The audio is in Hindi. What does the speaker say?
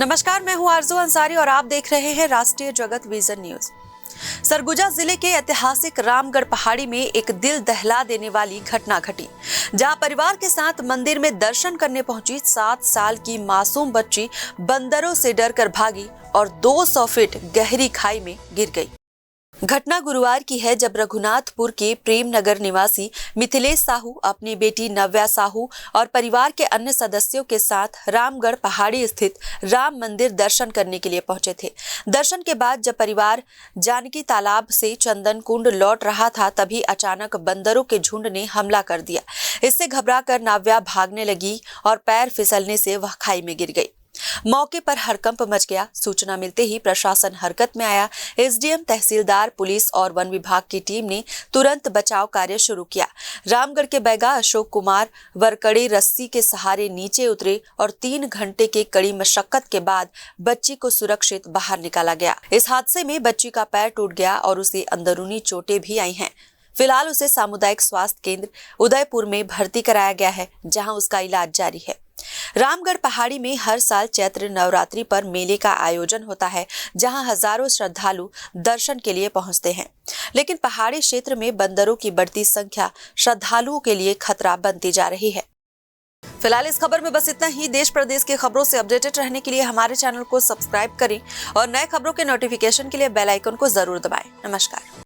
नमस्कार, मैं हूं आरजू अंसारी और आप देख रहे हैं राष्ट्रीय जगत विजन न्यूज। सरगुजा जिले के ऐतिहासिक रामगढ़ पहाड़ी में एक दिल दहला देने वाली घटना घटी, जहां परिवार के साथ मंदिर में दर्शन करने पहुंची 7 साल की मासूम बच्ची बंदरों से डरकर भागी और 200 फीट गहरी खाई में गिर गई। घटना गुरुवार की है, जब रघुनाथपुर के प्रेम नगर निवासी मिथिलेश साहू अपनी बेटी नव्या साहू और परिवार के अन्य सदस्यों के साथ रामगढ़ पहाड़ी स्थित राम मंदिर दर्शन करने के लिए पहुंचे थे। दर्शन के बाद जब परिवार जानकी तालाब से चंदन कुंड लौट रहा था, तभी अचानक बंदरों के झुंड ने हमला कर दिया। इससे घबराकर नव्या भागने लगी और पैर फिसलने से वह खाई में गिर गई। मौके पर हड़कंप मच गया। सूचना मिलते ही प्रशासन हरकत में आया। एसडीएम, तहसीलदार, पुलिस और वन विभाग की टीम ने तुरंत बचाव कार्य शुरू किया। रामगढ़ के बैगा अशोक कुमार वरकड़ी रस्सी के सहारे नीचे उतरे और 3 घंटे के कड़ी मशक्कत के बाद बच्ची को सुरक्षित बाहर निकाला गया। इस हादसे में बच्ची का पैर टूट गया और उसे अंदरूनी चोटें भी आई हैं। फिलहाल उसे सामुदायिक स्वास्थ्य केंद्र उदयपुर में भर्ती कराया गया है, जहां उसका इलाज जारी है। रामगढ़ पहाड़ी में हर साल चैत्र नवरात्रि पर मेले का आयोजन होता है, जहां हजारों श्रद्धालु दर्शन के लिए पहुंचते हैं। लेकिन पहाड़ी क्षेत्र में बंदरों की बढ़ती संख्या श्रद्धालुओं के लिए खतरा बनती जा रही है। फिलहाल इस खबर में बस इतना ही। देश प्रदेश की खबरों से अपडेटेड रहने के लिए हमारे चैनल को सब्सक्राइब करें और नए खबरों के नोटिफिकेशन के लिए बेल आइकन को जरूर दबाएं। नमस्कार।